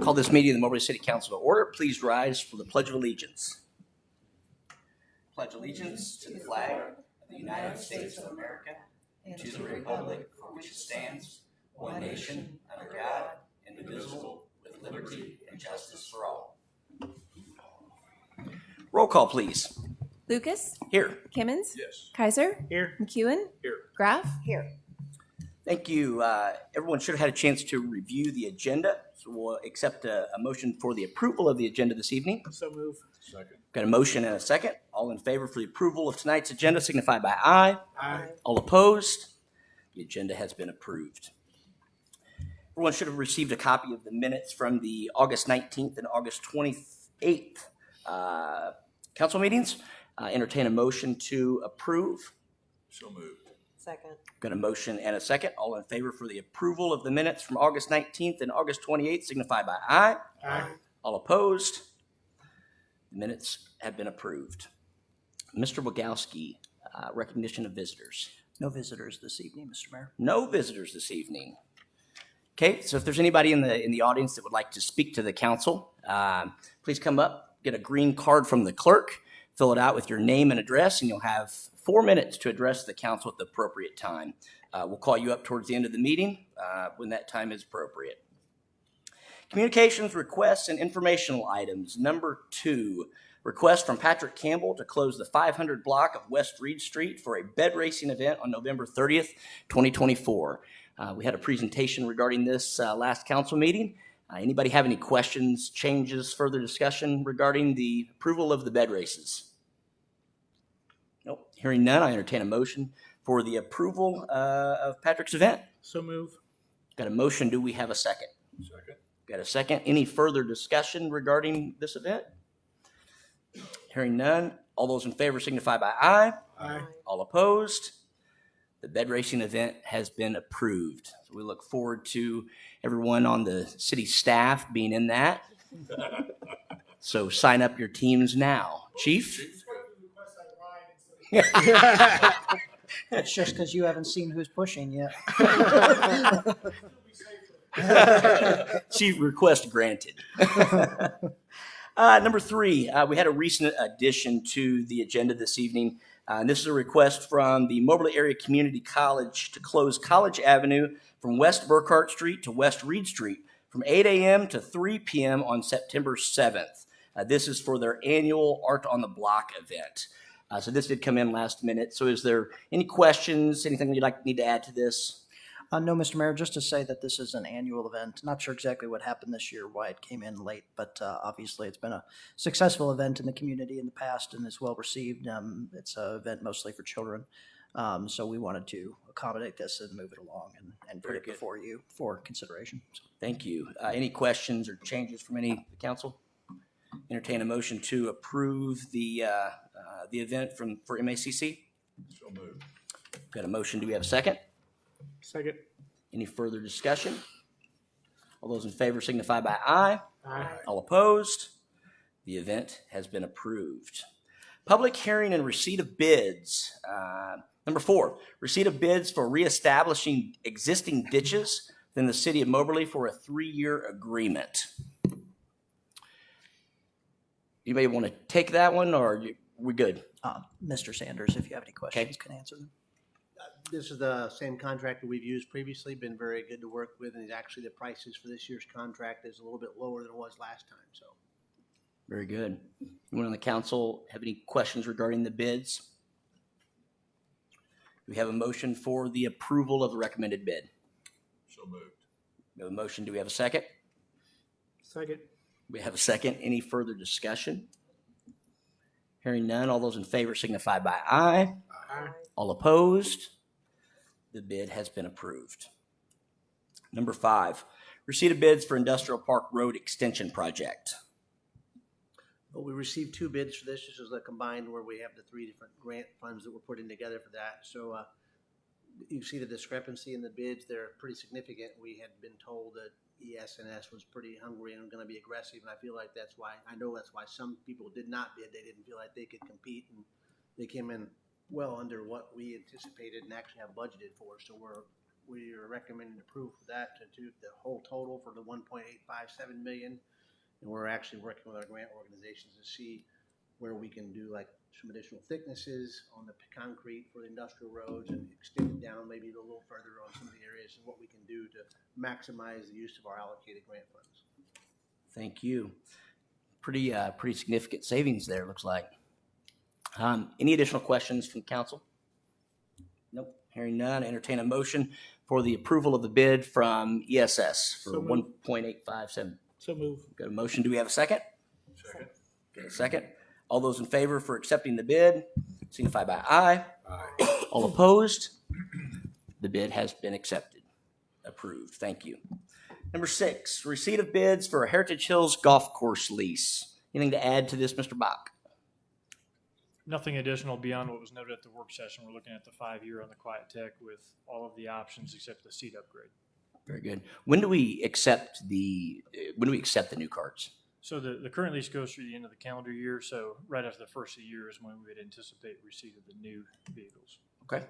Call this meeting of the Moberly City Council to order. Please rise for the Pledge of Allegiance. Pledge allegiance to the flag of the United States of America and to the republic for which it stands, one nation, under God, indivisible, with liberty and justice for all. Roll call, please. Lucas? Here. Kimmons? Yes. Kaiser? Here. McEwen? Here. Graff? Here. Thank you. Everyone should have had a chance to review the agenda. So we'll accept a motion for the approval of the agenda this evening. So move. Second. Got a motion and a second. All in favor for the approval of tonight's agenda signify by aye. Aye. All opposed? The agenda has been approved. Everyone should have received a copy of the minutes from the August 19th and August 28th council meetings. Entertain a motion to approve. So moved. Second. Got a motion and a second. All in favor for the approval of the minutes from August 19th and August 28th signify by aye. Aye. All opposed? The minutes have been approved. Mr. Bogowski, recognition of visitors. No visitors this evening, Mr. Mayor. No visitors this evening. Okay, so if there's anybody in the audience that would like to speak to the council, please come up, get a green card from the clerk, fill it out with your name and address, and you'll have 4 minutes to address the council at the appropriate time. We'll call you up towards the end of the meeting when that time is appropriate. Communications, requests, and informational items. Number 2, request from Patrick Campbell to close the 500 block of West Reed Street for a bed racing event on November 30th, 2024. We had a presentation regarding this last council meeting. Anybody have any questions, changes, further discussion regarding the approval of the bed races? Nope. Hearing none, I entertain a motion for the approval of Patrick's event. So move. Got a motion. Do we have a second? Second. Got a second. Any further discussion regarding this event? Hearing none. All those in favor signify by aye. Aye. All opposed? The bed racing event has been approved. So we look forward to everyone on the city staff being in that. So sign up your teams now. Chief? That's just because you haven't seen who's pushing yet. Chief request granted. Number 3, we had a recent addition to the agenda this evening. And this is a request from the Moberly Area Community College to close College Avenue from West Burkhart Street to West Reed Street from 8 a.m. to 3 p.m. on September 7th. This is for their annual Art on the Block event. So this did come in last minute. So is there any questions, anything you'd need to add to this? No, Mr. Mayor, just to say that this is an annual event. Not sure exactly what happened this year, why it came in late, but obviously it's been a successful event in the community in the past and is well received. It's an event mostly for children. So we wanted to accommodate this and move it along and put it before you for consideration. So. Thank you. Any questions or changes from any of the council? Entertain a motion to approve the event for MACC. So moved. Got a motion. Do we have a second? Second. Any further discussion? All those in favor signify by aye. Aye. All opposed? The event has been approved. Public hearing and receipt of bids. Number 4, receipt of bids for reestablishing existing ditches within the city of Moberly for a 3-year agreement. Anybody want to take that one, or are we good? Mr. Sanders, if you have any questions, can answer them. This is the same contractor we've used previously, been very good to work with, and actually the prices for this year's contract is a little bit lower than it was last time, so. Very good. Anyone on the council have any questions regarding the bids? We have a motion for the approval of the recommended bid. So moved. We have a motion. Do we have a second? Second. We have a second. Any further discussion? Hearing none, all those in favor signify by aye. Aye. All opposed? The bid has been approved. Number 5, receipt of bids for Industrial Park Road Extension Project. But we received 2 bids for this. This is a combined where we have the 3 different grant funds that we're putting together for that. So you see the discrepancy in the bids. They're pretty significant. We had been told that ES&S was pretty hungry and going to be aggressive, and I feel like that's why some people did not bid. They didn't feel like they could compete, and they came in well under what we anticipated and actually have budgeted for. So we're we are recommending approval for that to do the whole total for the 1.857 million. And we're actually working with our grant organizations to see where we can do like some additional thicknesses on the concrete for the industrial roads and extend it down maybe a little further on some of the areas and what we can do to maximize the use of our allocated grant funds. Thank you. Pretty significant savings there, looks like. Any additional questions from council? Nope. Hearing none, entertain a motion for the approval of the bid from ESS for So moved. 1.857. So move. Got a motion. Do we have a second? Second. Got a second. All those in favor for accepting the bid, signify by aye. Aye. All opposed? The bid has been accepted. Approved. Thank you. Number 6, receipt of bids for a Heritage Hills golf course lease. Anything to add to this, Mr. Bach? Nothing additional beyond what was noted at the work session. We're looking at the 5-year on the Quiet Tech with all of the options except the seat upgrade. Very good. When do we accept the new carts? So the current lease goes through the end of the calendar year, so right after the first of the year is when we would anticipate receipt of the new vehicles. Okay.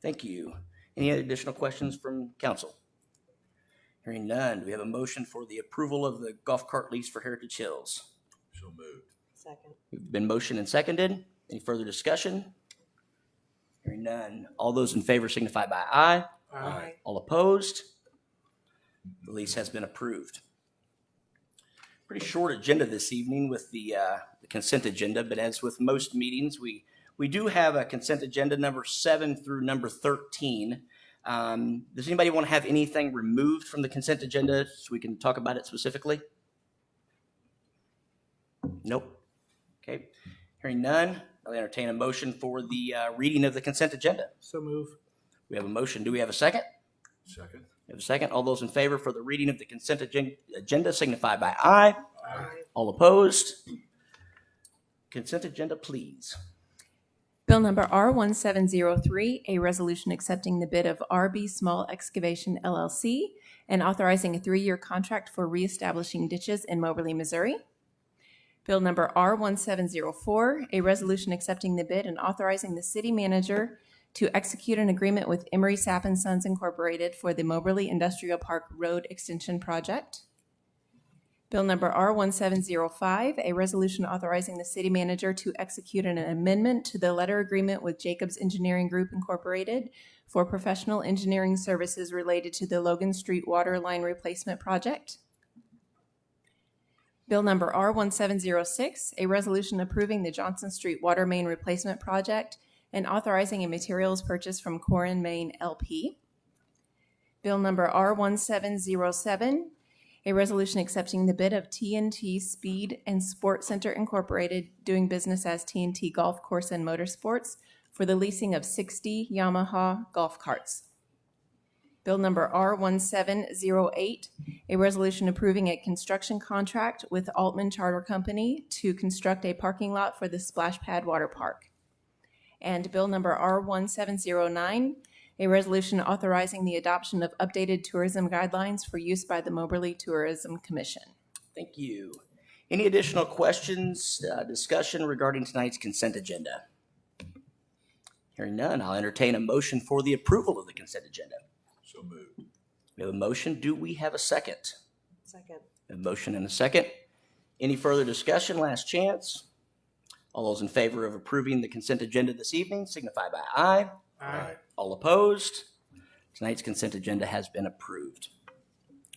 Thank you. Any other additional questions from council? Hearing none, do we have a motion for the approval of the golf cart lease for Heritage Hills? So moved. Second. We've been motioned and seconded. Any further discussion? Hearing none. All those in favor signify by aye. Aye. All opposed? The lease has been approved. Pretty short agenda this evening with the consent agenda, but as with most meetings, we do have a consent agenda number 7 through number 13. Does anybody want to have anything removed from the consent agenda so we can talk about it specifically? Nope. Okay. Hearing none, I'll entertain a motion for the reading of the consent agenda. So move. We have a motion. Do we have a second? Second. We have a second. All those in favor for the reading of the consent agenda signify by aye. Aye. All opposed? Consent agenda, please. Bill number R1703, a resolution accepting the bid of RB Small Excavation LLC and authorizing a 3-year contract for reestablishing ditches in Moberly, Missouri. Bill number R1704, a resolution accepting the bid and authorizing the city manager to execute an agreement with Emery Sapp & Sons Incorporated for the Moberly Industrial Park Road Extension Project. Bill number R1705, a resolution authorizing the city manager to execute an amendment to the letter agreement with Jacobs Engineering Group Incorporated for professional engineering services related to the Logan Street Water Line Replacement Project. Bill number R1706, a resolution approving the Johnson Street Water Main Replacement Project and authorizing a materials purchase from Corin Main LP. Bill number R1707, a resolution accepting the bid of TNT Speed and Sport Center Incorporated, doing business as TNT Golf Course and Motorsports, for the leasing of 60 Yamaha golf carts. Bill number R1708, a resolution approving a construction contract with Altman Charter Company to construct a parking lot for the Splash Pad Water Park. And Bill number R1709, a resolution authorizing the adoption of updated tourism guidelines for use by the Moberly Tourism Commission. Thank you. Any additional questions, discussion regarding tonight's consent agenda? Hearing none, I'll entertain a motion for the approval of the consent agenda. So moved. We have a motion. Do we have a second? Second. A motion and a second. Any further discussion? Last chance. All those in favor of approving the consent agenda this evening signify by aye. Aye. All opposed? Tonight's consent agenda has been approved.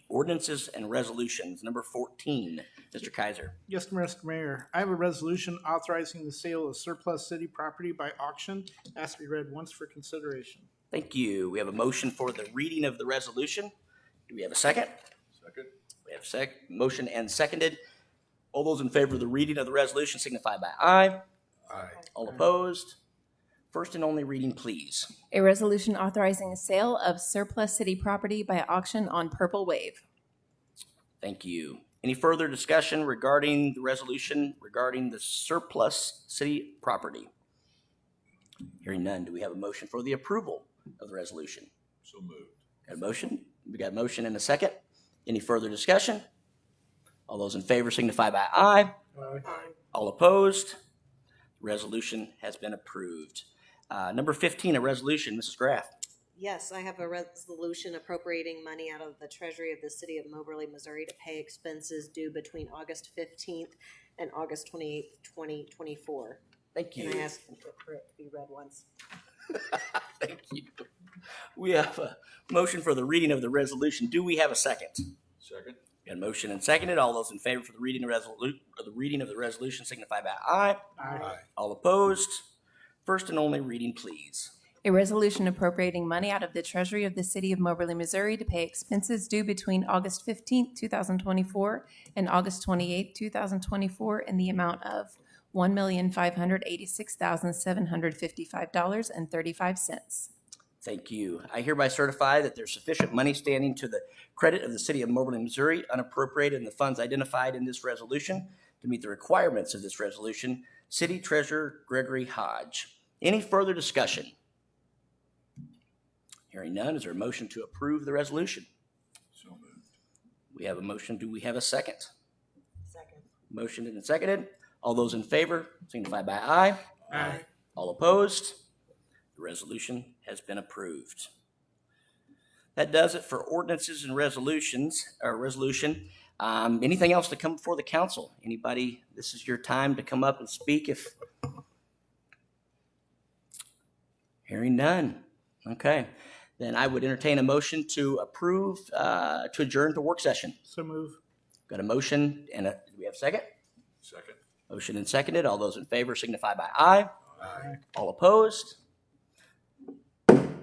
Ordinances and resolutions, number 14. Mr. Kaiser. Yes, Mr. Mayor. I have a resolution authorizing the sale of surplus city property by auction. Asked to be read once for consideration. Thank you. We have a motion for the reading of the resolution. Do we have a second? Second. We have motion and seconded. All those in favor of the reading of the resolution signify by aye. Aye. All opposed? First and only reading, please. A resolution authorizing the sale of surplus city property by auction on Purple Wave. Thank you. Any further discussion regarding the resolution regarding the surplus city property? Hearing none, do we have a motion for the approval of the resolution? So moved. Got a motion? We got a motion and a second. Any further discussion? All those in favor signify by aye. Aye. All opposed? Resolution has been approved. Number 15, a resolution. Mrs. Graff. Yes, I have a resolution appropriating money out of the treasury of the city of Moberly, Missouri to pay expenses due between August 15th and August 28th, 2024. Thank Can I you. ask for it to be read once? Thank you. We have a motion for the reading of the resolution. Do we have a second? Second. Got a motion and seconded. All those in favor for the reading of the resolution signify by aye. Aye. All opposed? First and only reading, please. A resolution appropriating money out of the treasury of the city of Moberly, Missouri to pay expenses due between August 15th, 2024 and August 28th, 2024 in the amount of $1,586,755.35. Thank you. I hereby certify that there's sufficient money standing to the credit of the city of Moberly, Missouri, unappropriated in the funds identified in this resolution to meet the requirements of this resolution. City Treasurer Gregory Hodge. Any further discussion? Hearing none, is there a motion to approve the resolution? So moved. We have a motion. Do we have a second? Second. Motion and seconded. All those in favor signify by aye. Aye. All opposed? The resolution has been approved. That does it for ordinances and resolutions, or resolution. Anything else to come before the council? Anybody, this is your time to come up and speak if... Hearing none. Okay. Then I would entertain a motion to approve, to adjourn the work session. So move. Got a motion and do we have a second? Second. Motion and seconded. All those in favor signify by aye. Aye. All opposed?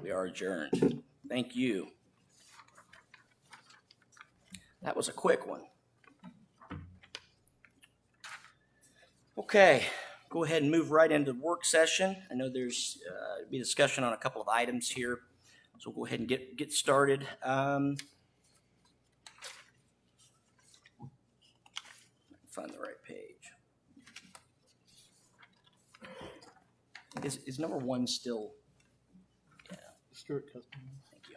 We are adjourned. Thank you. That was a quick one. Okay, go ahead and move right into the work session. I know there's be discussion on a couple of items here, so we'll go ahead and get started. Find the right page. Is number one still? Yeah. Stuart Custom. Thank you.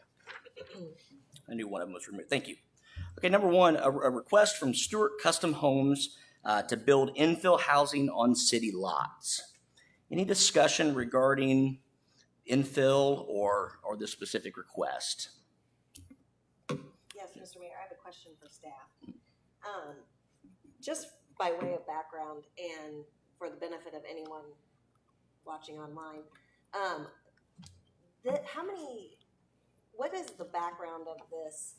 I knew one of them was removed. Thank you. Okay, number one, a request from Stewart Custom Homes to build infill housing on city lots. Any discussion regarding infill or the specific request? Yes, Mr. Mayor, I have a question for staff. Just by way of background and for the benefit of anyone watching online, what is the background of this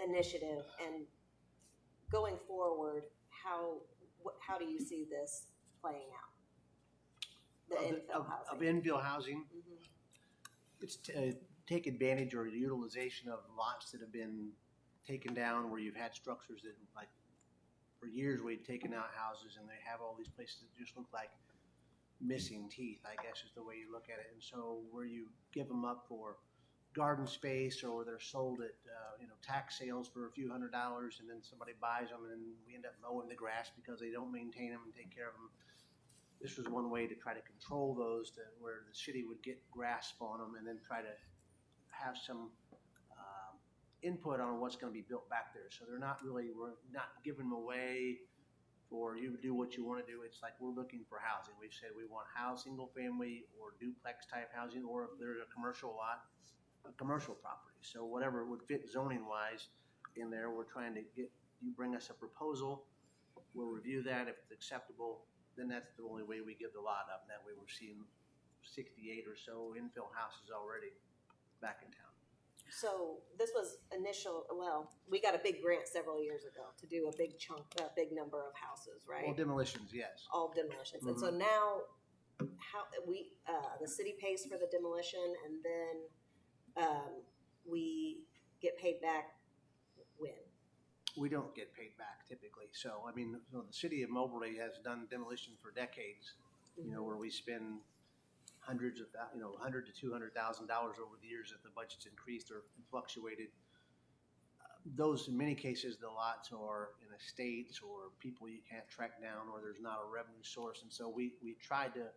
initiative, and going forward, how do you see this playing out? The infill Of housing. infill housing, Mhm. it's to take advantage or the utilization of lots that have been taken down where you've had structures that, like, for years we'd taken out houses and they have all these places that just look like missing teeth, I guess is the way you look at it. And so where you give them up for garden space, or they're sold at tax sales for a few $100s, and then somebody buys them and we end up mowing the grass because they don't maintain them and take care of them. This was one way to try to control those, where the city would get grasp on them and then try to have some input on what's going to be built back there. So we're not giving them away for you to do what you want to do. It's like we're looking for housing. We've said we want house, single family or duplex type housing, or if there's a commercial lot, a commercial property. So whatever would fit zoning wise in there, we're trying to get you bring us a proposal. We'll review that. If it's acceptable, then that's the only way we give the lot up. And that way we're seeing 68 or so infill houses already back in town. So this was we got a big grant several years ago to do a big number of houses, right? Well, demolitions, yes. All demolitions. And so now the city pays for the demolition, and then we get paid back when? We don't get paid back typically. So, I mean, the city of Moberly has done demolition for decades, where we spend hundreds of, $100,000 to $200,000 over the years that the budget's increased or fluctuated. Those, in many cases, the lots are in estates or people you can't track down, or there's not a revenue source. And so we tried to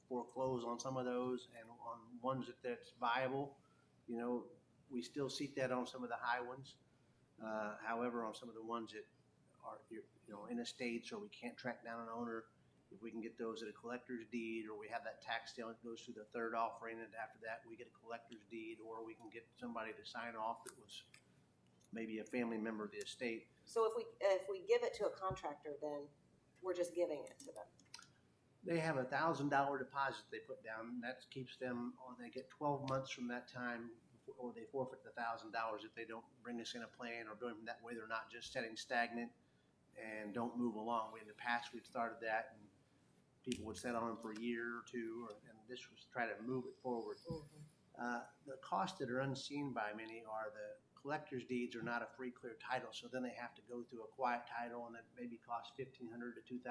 foreclose on some of those, and on ones that's viable, we still seek that on some of the high ones. However, on some of the ones that are, in estates or we can't track down an owner, If we can get those at a collector's deed, or we have that tax sale that goes through the third offering, and after that, we get a collector's deed, or we can get somebody to sign off that was maybe a family member of the estate. So if we give it to a contractor, then we're just giving it to them. They have $1,000 deposit they put down, and that keeps them on, they get 12 months from that time, or they forfeit the $1,000 if they don't bring us in a plan or doing it that way. They're not just sitting stagnant and don't move along. In the past, we've started that, and people would sit on them for a year or two, and this was to try to move it forward. The costs that are unseen by many are the collector's deeds are not a free, clear title, so then they have to go through a quiet title, and that maybe costs $1,500 to $2,000.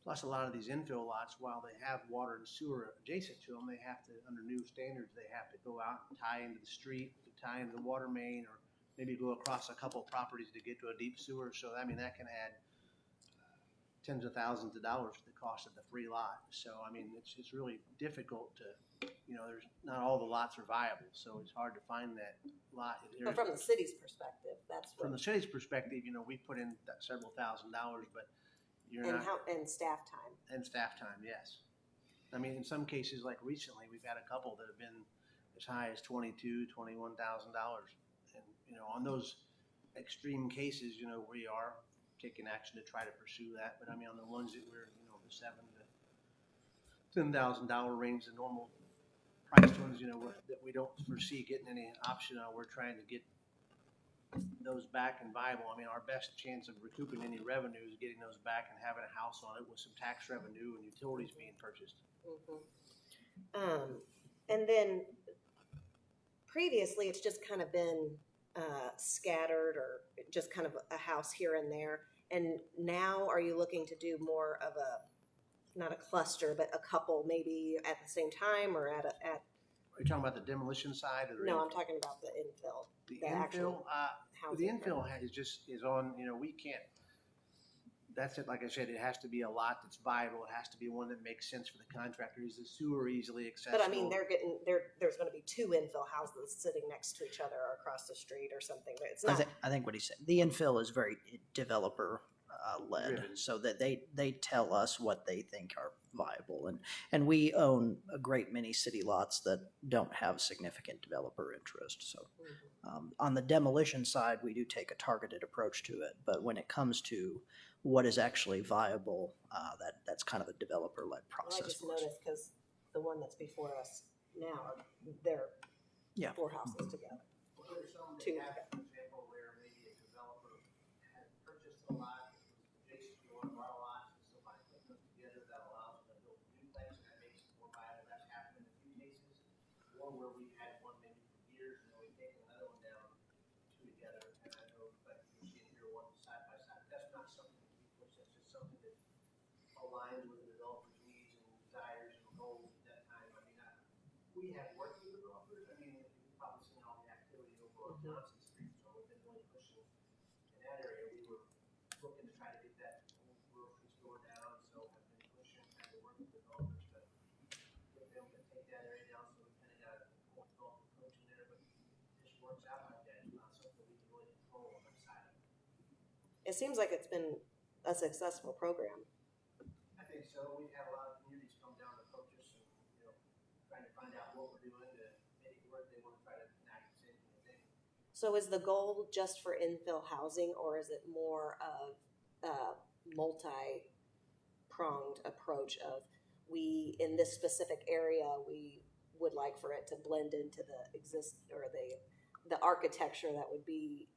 Plus, a lot of these infill lots, while they have water and sewer adjacent to them, they have to, under new standards, they have to go out and tie into the street, tie into the water main, or maybe go across a couple properties to get to a deep sewer. So, I mean, that can add tens of thousands of dollars to the cost of the free lot. So, I mean, it's really difficult to, there's not all the lots are viable, so it's hard to find that lot. But from the city's perspective, that's From what, the city's perspective, we put in several $1,000s, but you're not. and staff time. And staff time, yes. I mean, in some cases, like recently, we've had a couple that have been as high as $22,000, $21,000. And, on those extreme cases, we are taking action to try to pursue that. But I mean, on the ones that we're, the $7,000 to $10,000 range, the normal price ones, that we don't foresee getting any option on, we're trying to get those back and viable. I mean, our best chance of recouping any revenue is getting those back and having a house on it with some tax revenue and utilities being purchased. And then previously, it's just kind of been scattered or just kind of a house here and there. And now, are you looking to do more of not a cluster, but a couple maybe at the same time, or at? Are you talking about the demolition side? Or No, I'm talking about the infill. The actual infill, the infill is on, we can't, that's it, like I said, it has to be a lot that's viable, it has to be one that makes sense for the contractor, is the sewer easily accessible? But I mean, there's gonna be two infill houses sitting next to each other or across the street or something, but it's not. I think what he said, the infill is very developer led, Driven. so that they tell us what they think are viable, and we own a great many city lots that don't have significant developer interest. So on the demolition side, we do take a targeted approach to it, but when it comes to what is actually viable, that's kind of a developer led Well, I process. just for us. noticed because the one that's before us now, they're Yeah. 4 houses together. Well, there's some that Two. have, for example, where maybe a developer had purchased a lot that was adjacent to one of our lots, and somebody put them together that allows them to build a duplex, and that makes it more viable. That's happened in a few cases. Or where we had one maybe for years, and then we take another one down, two together, and I know, but you're seeing here one side by side. That's not something that we push, that's just something that aligns with the developer's needs and desires and goals at that time. I mean, we have worked with developers. I mean, you've probably seen all the activity over on Johnson Street, so we've been really pushing in that area. We were looking to try to get that old grocery store down, so have been pushing, trying to work with developers to get them to take that area down, so we kind of got a more development approach in there, but it just works out like that. It's not something we can really control on that side of it. It seems like it's been a successful program. I think so. We've had a lot of communities come down and approach us and, trying to find out what we're doing to make it work. They want to try to enact the same thing. So is the goal just for infill housing, or is it more of a multi-pronged approach of in this specific area, we would like for it to blend into the the architecture that would be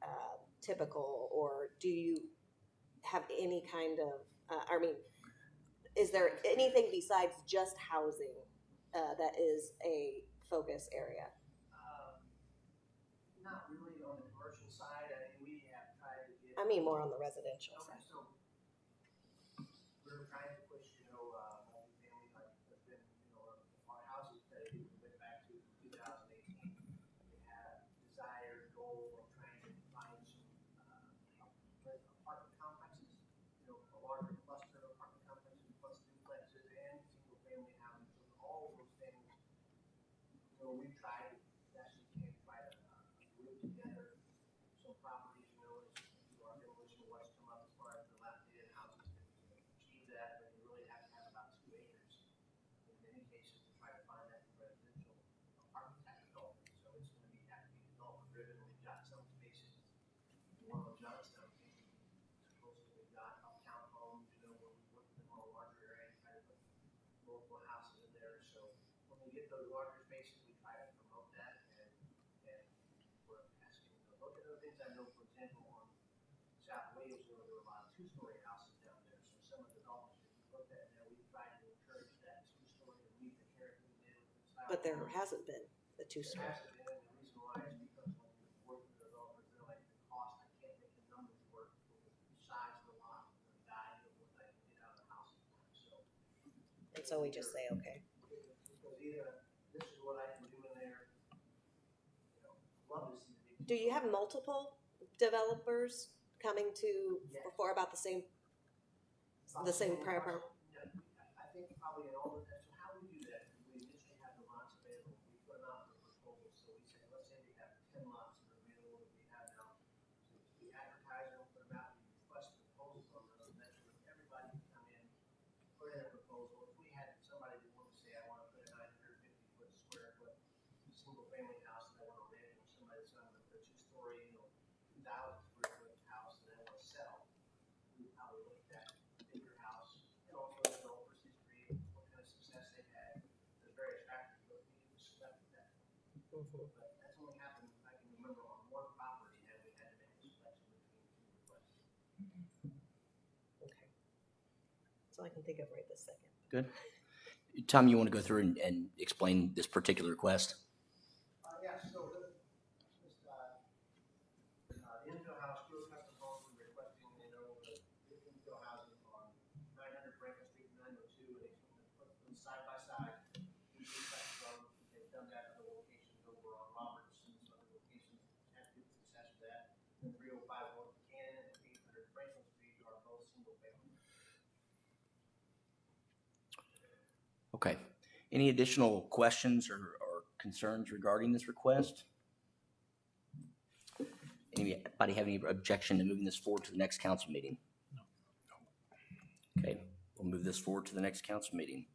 typical, or do you have any kind of, is there anything besides just housing that is a focus area? Not really on the commercial side. I mean, we have tried to get. I mean more on the residential Okay, side. so we're trying to push, multifamily, like, there's been, our houses that we went back to 2018. We had a desired goal of trying to find some, apartment complexes, a larger cluster of apartment complexes, plus duplexes and single family houses, so all of those things. We've tried as best we can try to group together some properties, as our demolition was come up as far as the dilapidated houses to achieve that. typical houses in there. So when we get those larger spaces, we try to promote that and we're asking them to look at other things. I know, for example, on South Williamsville, there were a lot of two-story houses down there. So some of the developments that we looked at now, we tried to encourage that two-story to meet the character of the neighborhood style. But there hasn't been a There two-story. hasn't been, and the reason why is because when we work with the developers, they're like, the cost, I can't make the numbers work with the size of the lot, the value of what I can get out of the house. So. And so we just say, okay. Because either this is what I can do in there, love to see the big. Do you have multiple developers coming to, for about the same prior? Yeah, I think probably in all of that, so how we do that, we initially have the lots available, we put them out for proposals, so we say, let's say we have 10 lots that are available that we have now. So we advertise them, put them out, we request proposals on those, and that's when everybody can come in, put in a proposal. If we had somebody that wanted to say, I want to put a 950 square foot single family house that I want to rent, or somebody that's going to put a two-story, 2,000 square foot house that I want to sell, we would probably look at that bigger house, and also the developer's history, what kind of success they had. It's very attractive, but we didn't select that. But that's only happened, I can remember, on one property that we had to make a selection between two requests. Okay. So I can think of right this second. Good. Tom, you want to go through and explain this particular request? Yeah, so the infill house, Stewart Custom Homes, we're requesting, the infill housing on 900 Franklin Street, 902, and they put them side by side. They've done that at other locations over on Robertson, some other locations had good success with that. And 305 North Buchanan and 800 Franklin Street are both single family. Okay. Any additional questions or concerns regarding this request? Anybody have any objection to moving this forward to the next council meeting? Okay, we'll move this forward to the next council meeting.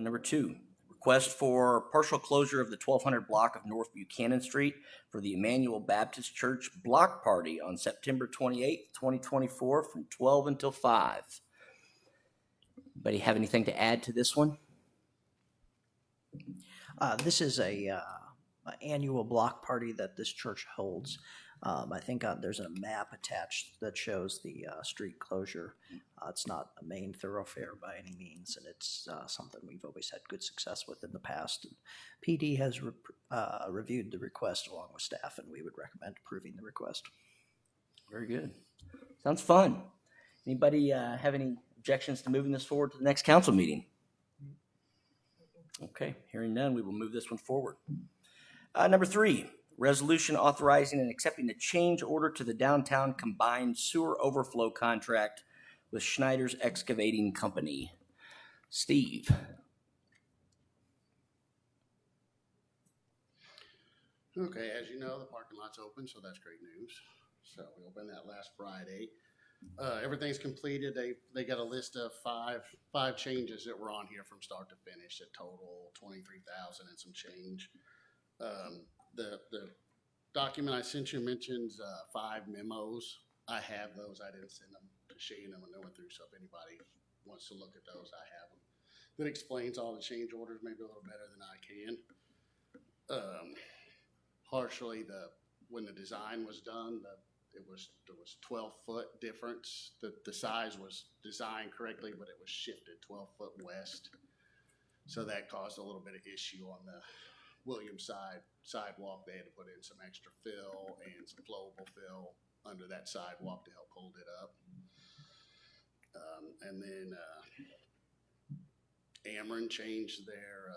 Number 2, request for partial closure of the 1200 block of North Buchanan Street for the Emmanuel Baptist Church block party on September 28th, 2024 from 12 until 5. Anybody have anything to add to this one? This is a annual block party that this church holds. I think there's a map attached that shows the street closure. It's not a main thoroughfare by any means, and it's something we've always had good success with in the past. PD has reviewed the request along with staff, and we would recommend approving the request. Very good. Sounds fun. Anybody have any objections to moving this forward to the next council meeting? Okay, hearing none, we will move this one forward. Number 3, resolution authorizing and accepting a change order to the downtown combined sewer overflow contract with Schneider's Excavating Company. Steve. Okay, as you know, the parking lot's open, so that's great news. So we opened that last Friday. Everything's completed. They got a list of five changes that were on here from start to finish, a total 23,000 and some change. The document I sent you mentions 5 memos. I have those. I didn't send them to Shane when they went through, so if anybody wants to look at those, I have them. That explains all the change orders maybe a little better than I can. Partially, when the design was done, there was 12-foot difference. The size was designed correctly, but it was shifted 12 foot west. So that caused a little bit of issue on the Williams sidewalk. They had to put in some extra fill and some flowable fill under that sidewalk to help hold it up. And then Ameren changed their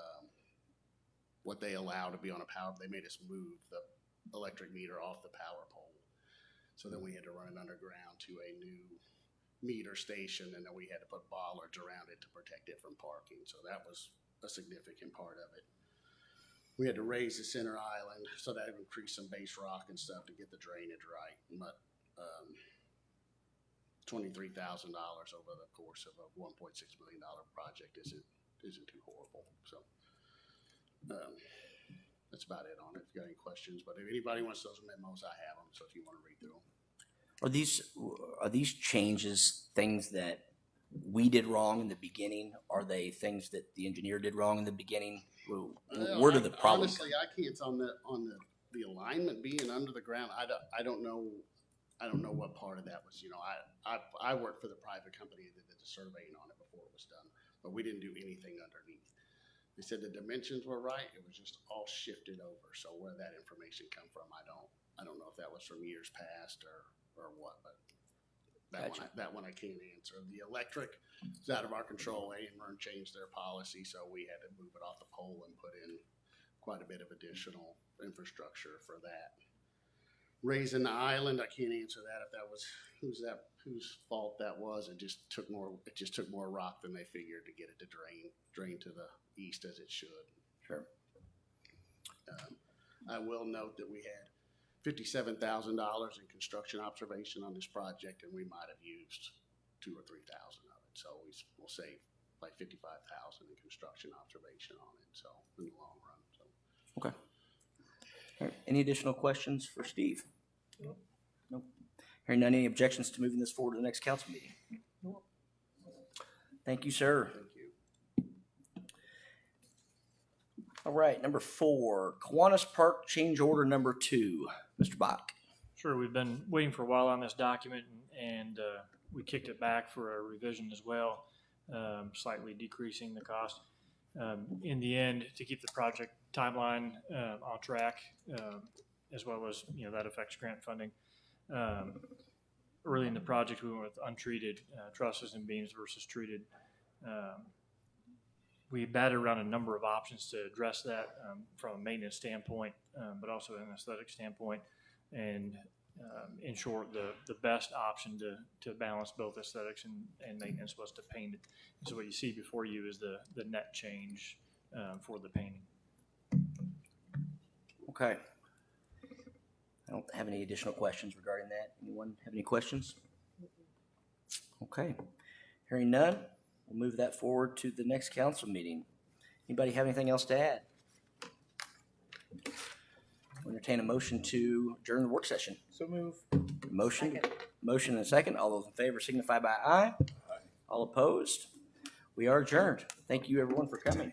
what they allow to be on a power. They made us move the electric meter off the power pole. So then we had to run it underground to a new meter station, and then we had to put bollards around it to protect it from parking. So that was a significant part of it. We had to raise the center island, so that increased some base rock and stuff to get the drainage right. But $23,000 over the course of a $1.6 million project isn't too horrible. So that's about it on it. If you got any questions, but if anybody wants those memos, I have them. So if you want to read through them. Are these changes things that we did wrong in the beginning? Are they things that the engineer did wrong in the beginning? Well, Where did the problem Honestly, I can't, on the alignment being under the ground, I don't know what part of that was, I worked for the private company that did the surveying on it before it was done, but we didn't do anything underneath. They said the dimensions were right, it was just all shifted over, so where that information come from, I don't know if that was from years past or what, but that one I can't answer. The electric is out of our control. AMRN changed their policy, so we had to move it off the pole and put in quite a bit of additional infrastructure for that. Raising the island, I can't answer that if that was whose fault that was. It just took more rock than they figured to get it to drain to the east as it should. Sure. I will note that we had $57,000 in construction observation on this project, and we might have used $2,000 or $3,000 of it. So we'll save like $55,000 in construction observation on it. So in the long run. So. Okay. All right. Any additional questions for Steve? Nope. Hearing none, any objections to moving this forward to the next council meeting? Nope. Thank you, sir. Thank you. All right, number 4, Kiwanis Park change order number 2. Mr. Bach. Sure, we've been waiting for a while on this document, and we kicked it back for a revision as well, slightly decreasing the cost. In the end, to keep the project timeline on track, as well as, that affects grant funding. Early in the project, we went with untreated trusses and beams versus treated. We batted around a number of options to address that from a maintenance standpoint, but also an aesthetic standpoint. And in short, the best option to balance both aesthetics and maintenance was to paint it. So what you see before you is the net change for the painting. Okay. I don't have any additional questions regarding that. Anyone have any questions? Okay. Hearing none, we'll move that forward to the next council meeting. Anybody have anything else to add? We'll entertain a motion to adjourn the work session. So move. Motion and a second. All those in favor signify by aye. All opposed? We are adjourned. Thank you, everyone, for coming.